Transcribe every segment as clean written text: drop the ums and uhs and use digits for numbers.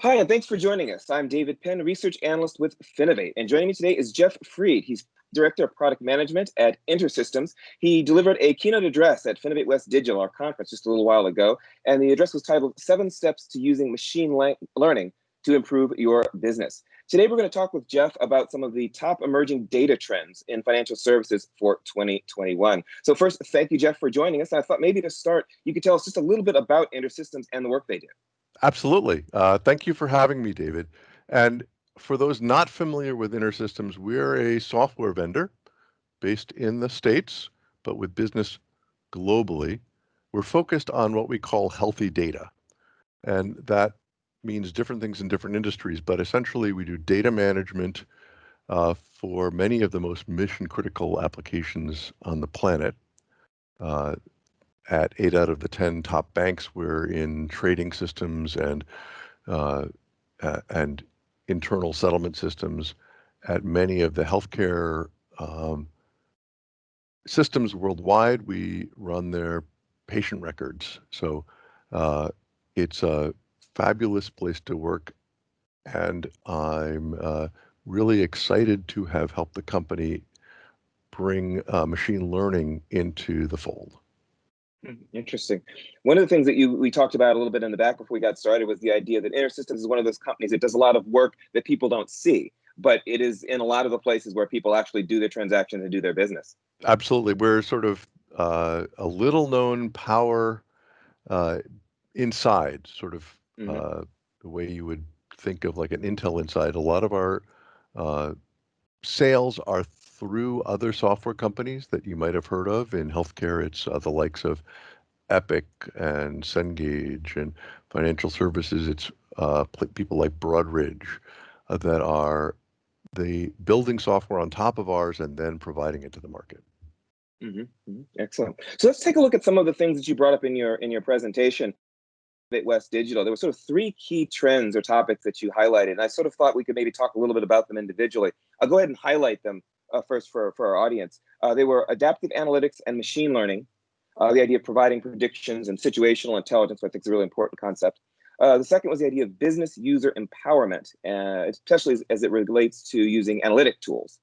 Hi, and thanks for joining us. I'm David Penn, research analyst with Finovate, and joining me today is Jeff Freed. He's Director of Product Management at InterSystems. He delivered a keynote address at Finovate West Digital, our conference, just a little while ago, and the address was titled 7 Steps to Using Machine Learning to Improve Your Business. Today, we're going to talk with Jeff about some of the top emerging data trends in financial services for 2021. So first, thank you, Jeff, for joining us. I thought maybe to start, you could tell us just a little bit about InterSystems and the work they do. Absolutely. Thank you for having me, David. And for those not familiar with InterSystems, we're a software vendor based in the States, but with business globally. We're focused on what we call healthy data. And that means different things in different industries, but essentially we do data management for many of the most mission critical applications on the planet. At 8 out of the 10 top banks, we're in trading systems uh, and internal settlement systems. At many of the healthcare systems worldwide, we run their patient records. So it's a fabulous place to work, and I'm really excited to have helped the company bring machine learning into the fold. Interesting. One of the things that we talked about a little bit in the back before we got started was the idea that InterSystems is one of those companies that does a lot of work that people don't see, but it is in a lot of the places where people actually do their transactions and do their business. Absolutely. We're sort of a little known power uh, inside, sort of Hmm. uh, the way you would think of like an Intel Inside. A lot of our uh, sales are through other software companies that you might have heard of. In healthcare, it's the likes of Epic and Cengage, and financial services, it's people like Broadridge that are the building software on top of ours and then providing it to the market. Excellent. So let's take a look at some of the things that you brought up in your presentation. At West Digital, there were sort of three key trends or topics that you highlighted, and I sort of thought we could maybe talk a little bit about them individually. I'll go ahead and highlight them first for our audience. They were adaptive analytics and machine learning, the idea of providing predictions and situational intelligence, which I think is a really important concept. The second was the idea of business user empowerment, especially as it relates to using analytic tools.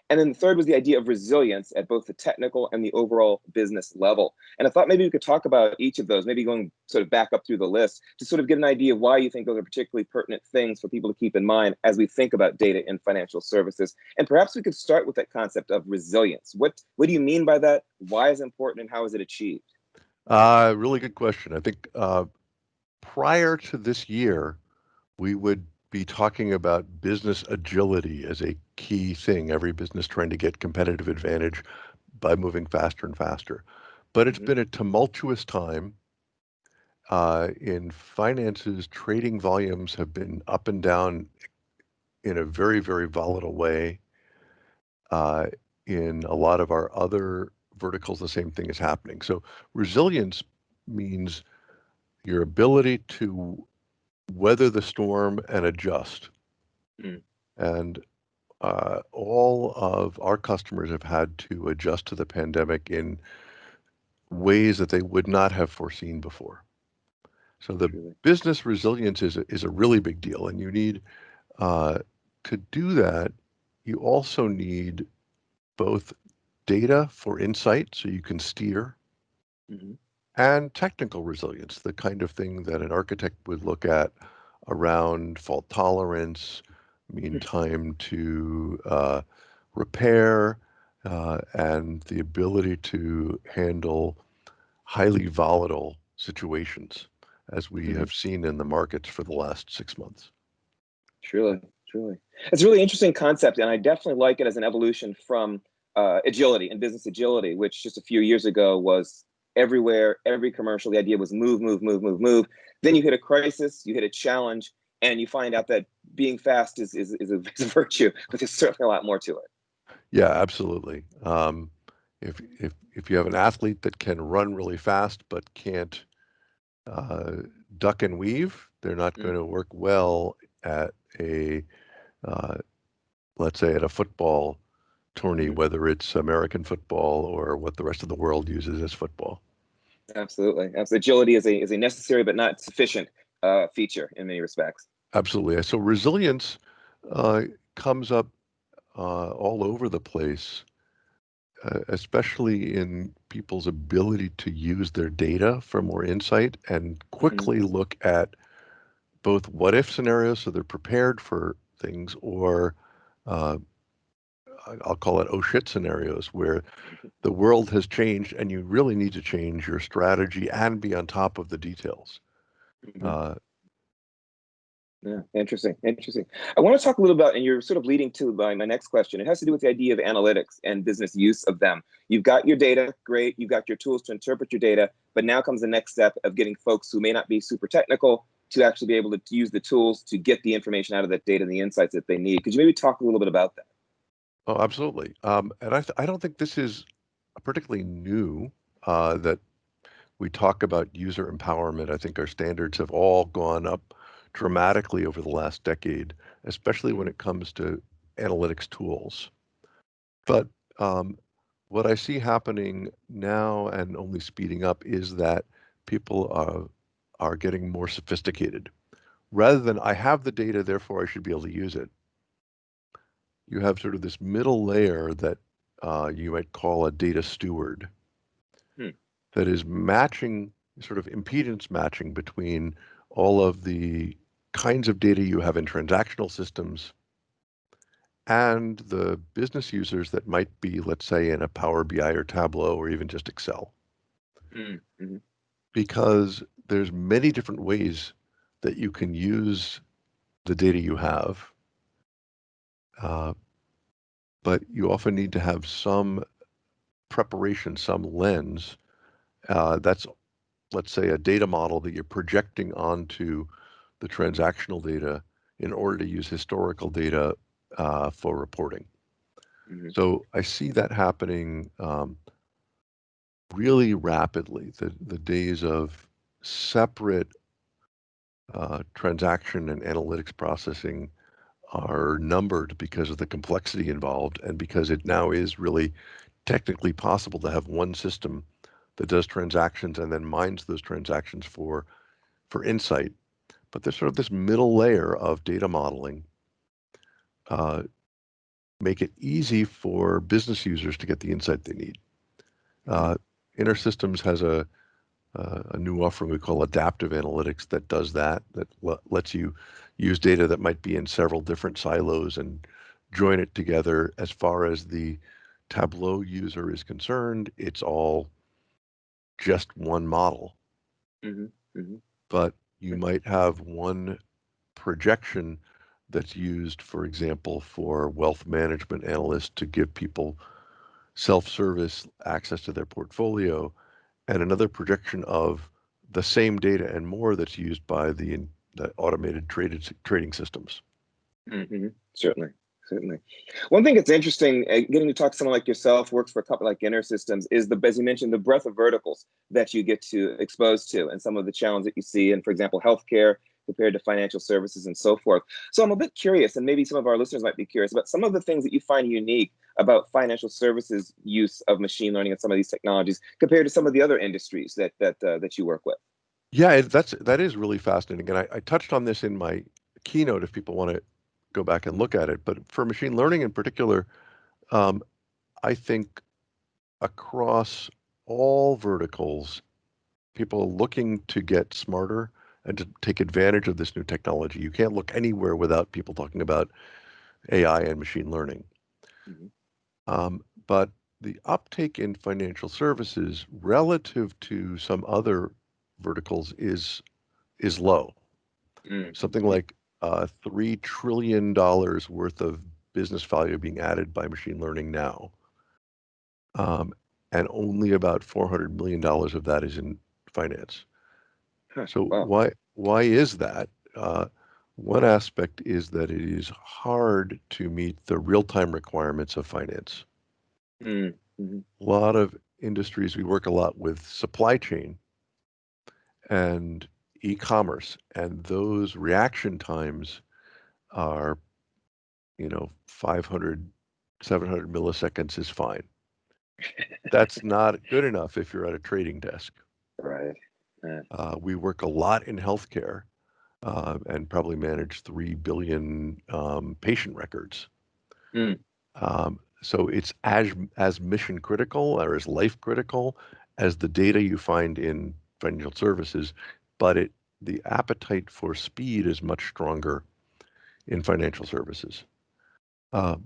And then the third was the idea of resilience at both the technical and the overall business level. And I thought maybe we could talk about each of those, maybe going sort of back up through the list to sort of get an idea of why you think those are particularly pertinent things for people to keep in mind as we think about data in financial services. And perhaps we could start with that concept of resilience. What do you mean by that? Why is it important and how is it achieved? Really good question. I think prior to this year, we would be talking about business agility as a key thing, every business trying to get competitive advantage by moving faster and faster. But it's Hmm. been a tumultuous time in finances. Trading volumes have been up and down in a very, very volatile way. Uh, in a lot of our other verticals, the same thing is happening. So resilience means your ability to weather the storm and adjust. Mm. And all of our customers have had to adjust to the pandemic in ways that they would not have foreseen before. So the Truly. business resilience is a really big deal, and you need uh, to do that. You also need both data for insight, so you can steer, Hmm. and technical resilience, the kind of thing that an architect would look at around fault tolerance, mean time to repair, and the ability to handle highly volatile situations, as we Hmm. have seen in the markets for the last 6 months. Truly, truly. It's a really interesting concept, and I definitely like it as an evolution from agility and business agility, which just a few years ago was everywhere, every commercial. The idea was move, move, move, move, move. Then you hit a crisis, you hit a challenge, and you find out that being fast is a virtue, but there's certainly a lot more to it. Yeah, absolutely. If you have an athlete that can run really fast but can't uh, duck and weave, they're not going Mm. to work well at a, uh, let's say, at a football tourney, Hmm. whether it's American football or what the rest of the world uses as football. Absolutely. Agility is a necessary but not sufficient feature in many respects. Absolutely. So resilience uh, comes up all over the place, especially in people's ability to use their data for more insight and Hmm. quickly look at both what if scenarios so they're prepared for things, or uh, I'll call it oh shit scenarios where the world has changed and you really need to change your strategy and be on top of the details. Hmm. Uh, Yeah, interesting, interesting. I want to talk a little about, and you're sort of leading to my next question. It has to do with the idea of analytics and business use of them. You've got your data, great. You've got your tools to interpret your data, but now comes the next step of getting folks who may not be super technical to actually be able to use the tools to get the information out of that data and the insights that they need. Could you maybe talk a little bit about that? oh, absolutely. And I don't think this is particularly new that we talk about user empowerment. I think our standards have all gone up dramatically over the last decade, especially when Hmm. it comes to analytics tools. But um, what I see happening now and only speeding up is that people are getting more sophisticated. Rather than I have the data, therefore I should be able to use it, you have sort of this middle layer that you might call a data steward Hmm. that is matching, sort of impedance matching between all of the kinds of data you have in transactional systems and the business users that might be, let's say, in a Power BI or Tableau or even just Excel. Hmm. Hmm. Because there's many different ways that you can use the data you have, uh, but you often need to have some preparation, some lens. That's, let's say, a data model that you're projecting onto the transactional data in order to use historical data for reporting. Hmm. So I see that happening really rapidly. The days of separate transaction and analytics processing are numbered because of the complexity involved and because it now is really technically possible to have one system that does transactions and then mines those transactions for insight. But there's sort of this middle layer of data modeling, uh, make it easy for business users to get the insight they need. Hmm. Uh, InterSystems has a new offering we call adaptive analytics that does that, that lets you use data that might be in several different silos and join it together. As far as the Tableau user is concerned, it's all just one model, Hmm. Hmm. but you might have one projection that's used, for example, for wealth management analysts to give people self-service access to their portfolio, and another projection of the same data and more that's used by the automated trading systems. Hmm. Certainly, certainly. One thing that's interesting, getting to talk to someone like yourself, works for a company like InterSystems, is the, as you mentioned, the breadth of verticals that you get to expose to, and some of the challenges that you see in, for example, healthcare compared to financial services and so forth. So I'm a bit curious, and maybe some of our listeners might be curious about some of the things that you find unique about financial services use of machine learning and some of these technologies compared to some of the other industries that you work with. Yeah, that is really fascinating, and I touched on this in my keynote if people want to go back and look at it. But for machine learning in particular, um, I think across all verticals, people are looking to get smarter and to take advantage of this new technology. You can't look anywhere without people talking about AI and machine learning. Mm-hmm. But the uptake in financial services relative to some other verticals is low. Something Mm-hmm. like $3 trillion worth of business value being added by machine learning now, um, and only about $400 million of that is in finance. Huh. So Wow. why is that? Uh, One aspect is that it is hard to meet the real-time requirements of finance. Mm-hmm. A lot of industries, we work a lot with supply chain and e-commerce, and those reaction times are, 500, 700 milliseconds is fine. That's not good enough if you're at a trading desk. Right. Yeah. We work a lot in healthcare, and probably manage 3 billion patient records. Mm. So it's as mission critical or as life critical as the data you find in financial services, but the appetite for speed is much stronger in financial services. Uh,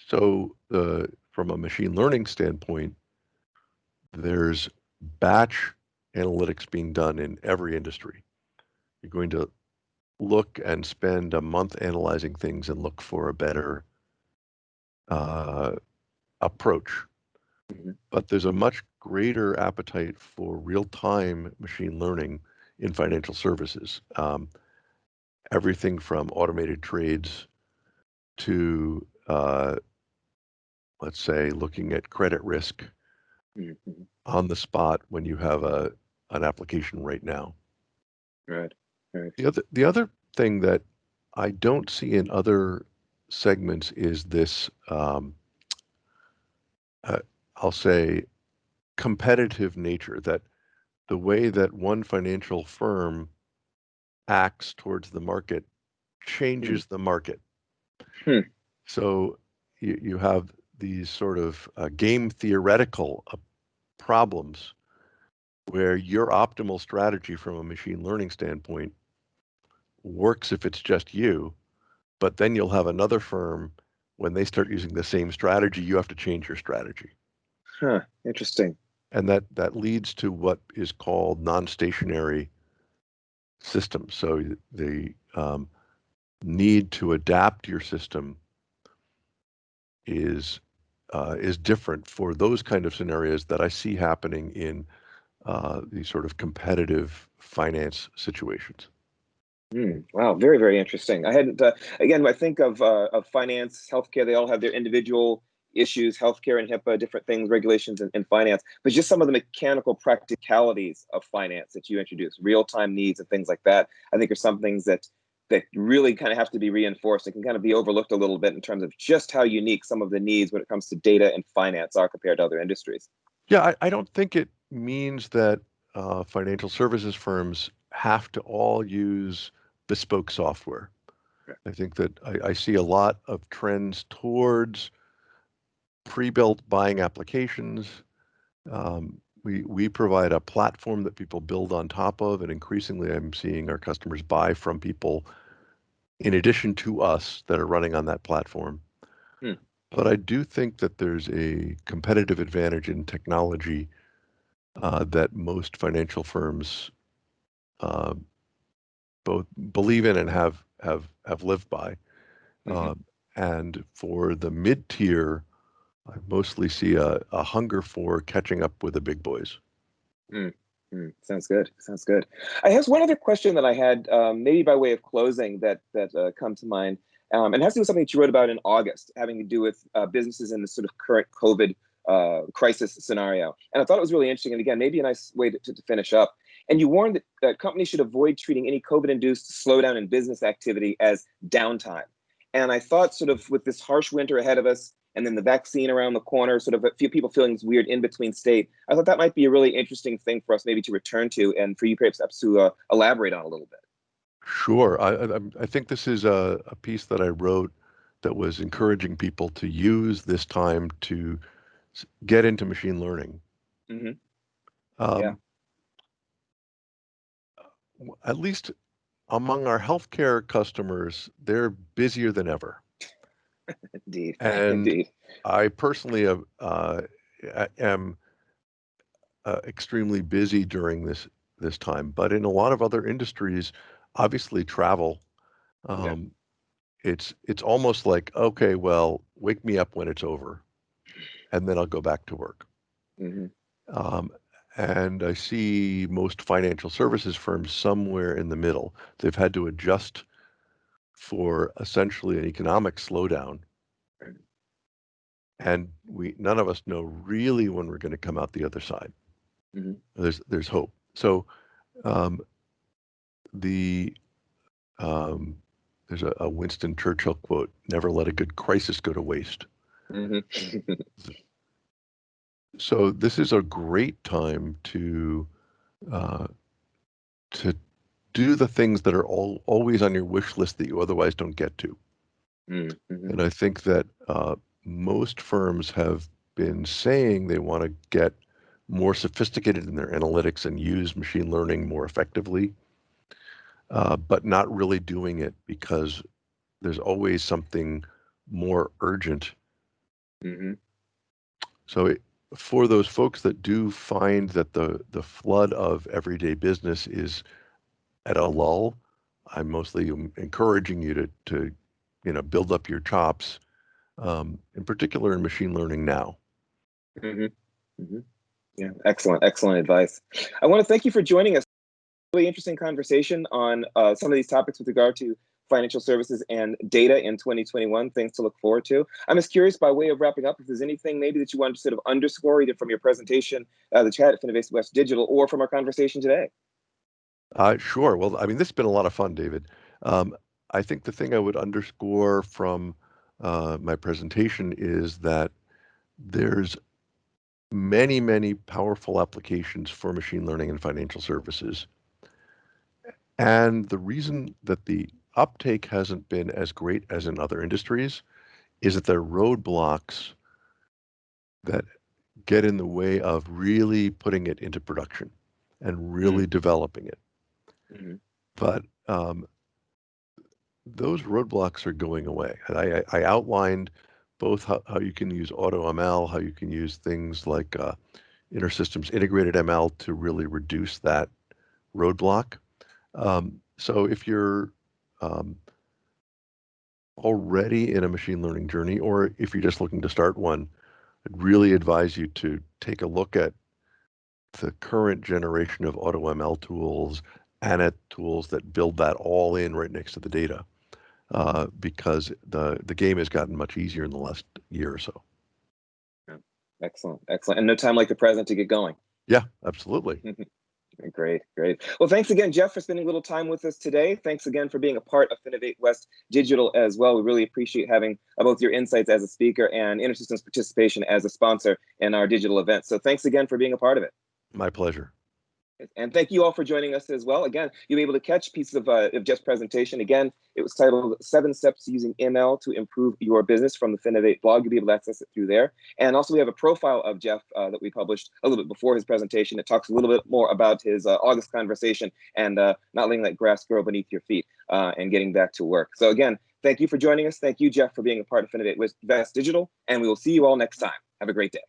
from a machine learning standpoint, there's batch analytics being done in every industry. You're going to look and spend a month analyzing things and look for a better uh, approach. Mm-hmm. But there's a much greater appetite for real-time machine learning in financial services. Everything from automated trades to, let's say, looking at credit risk Mm-hmm. on the spot when you have an application right now. Right. Right. The other thing that I don't see in other segments is this, uh, I'll say, competitive nature, that the way that one financial firm acts towards the market Mm. changes the market. Hmm. So you have these sort of game theoretical problems where your optimal strategy from a machine learning standpoint works if it's just you, but then you'll have another firm, when they start using the same strategy, you have to change your strategy. Huh. Interesting. And that leads to what is called non-stationary systems. So the need to adapt your system is different for those kind of scenarios that I see happening in these sort of competitive finance situations. Mm. Wow. Very, very interesting. I hadn't. Again, I think of finance, healthcare. They all have their individual issues, healthcare and HIPAA, different things, regulations in finance. But just some of the mechanical practicalities of finance that you introduce, real-time needs and things like that, I think are some things that really kind of have to be reinforced and can kind of be overlooked a little bit in terms of just how unique some of the needs when it comes to data and finance are compared to other industries. Yeah, I don't think it means that financial services firms have to all use bespoke software. I think that I see a lot of trends towards pre-built buying applications. We provide a platform that people build on top of, and increasingly I'm seeing our customers buy from people in addition to us that are running on that platform. Hmm. But I do think that there's a competitive advantage in technology that most financial firms uh, both believe in and have lived by. Mm-hmm. Uh, and for the mid-tier, I mostly see a hunger for catching up with the big boys. Mm, sounds good. Sounds good. I have one other question that I had, maybe by way of closing, that come to mind, and it has to do with something that you wrote about in August, having to do with businesses in this sort of current COVID crisis scenario. And I thought it was really interesting, and again, maybe a nice way to finish up. And you warned that companies should avoid treating any COVID-induced slowdown in business activity as downtime. And I thought, sort of, with this harsh winter ahead of us, and then the vaccine around the corner, sort of a few people feeling this weird in between state. I thought that might be a really interesting thing for us maybe to return to, and for you perhaps to elaborate on a little bit. Sure. I think this is a piece that I wrote that was encouraging people to use this time to get into machine learning. Mm-hmm. Yeah. Um, at least among our healthcare customers, they're busier than ever. Indeed. And Indeed. I personally am extremely busy during this time. But in a lot of other industries, obviously travel, Yeah. um, it's almost like, okay, well, wake me up when it's over, and then I'll go back to work. Mm-hmm. Um, and I see most financial services firms somewhere in the middle. They've had to adjust for essentially an economic slowdown, and we none of us know really when we're going to come out the other side. Mm-hmm. There's hope. So um, the um, there's a Winston Churchill quote: "Never let a good crisis go to waste." Mm-hmm. So this is a great time uh, to do the things that are always on your wish list that you otherwise don't get to. Mm-hmm. And I think that most firms have been saying they want to get more sophisticated in their analytics and use machine learning more effectively, but not really doing it because there's always something more urgent. Mm-hmm. So for those folks that do find that the flood of everyday business is at a lull, I'm mostly encouraging you to build up your chops, in particular in machine learning now. Mm-hmm. Mm-hmm. Yeah, excellent, excellent advice. I want to thank you for joining us. Really interesting conversation on some of these topics with regard to financial services and data in 2021. Things to look forward to. I'm just curious, by way of wrapping up, if there's anything maybe that you want to sort of underscore, either from your presentation, the chat at Finovate West Digital, or from our conversation today. Sure. Well, I mean, this has been a lot of fun, David. Um, I think the thing I would underscore from my presentation is that there's many, many powerful applications for machine learning and financial services. And the reason that the uptake hasn't been as great as in other industries is that there are roadblocks that get in the way of really putting it into production and really developing it. Mm-hmm. But those roadblocks are going away. And I outlined both how you can use AutoML, how you can use things like InterSystems integrated ML to really reduce that roadblock. So if you're already in a machine learning journey, or if you're just looking to start one, I'd really advise you to take a look at the current generation of AutoML tools, ANA tools that build that all in right next to the data, because the game has gotten much easier in the last year or so. Yeah. Excellent, excellent. And no time like the present to get going. Yeah, absolutely. Great, great. Well, thanks again, Jeff, for spending a little time with us today. Thanks again for being a part of Finovate West Digital as well. We really appreciate having both your insights as a speaker and InterSystems participation as a sponsor in our digital event. So thanks again for being a part of it. My pleasure. And thank you all for joining us as well. Again, you'll be able to catch pieces of Jeff's presentation. Again, it was titled 7 Steps Using ML to Improve Your Business from the Finovate blog. You'll be able to access it through there. And also we have a profile of Jeff that we published a little bit before his presentation. It talks a little bit more about his August conversation and not letting that grass grow beneath your feet and getting back to work. So again, thank you for joining us. Thank you, Jeff, for being a part of Finovate West Digital. And we will see you all next time. Have a great day.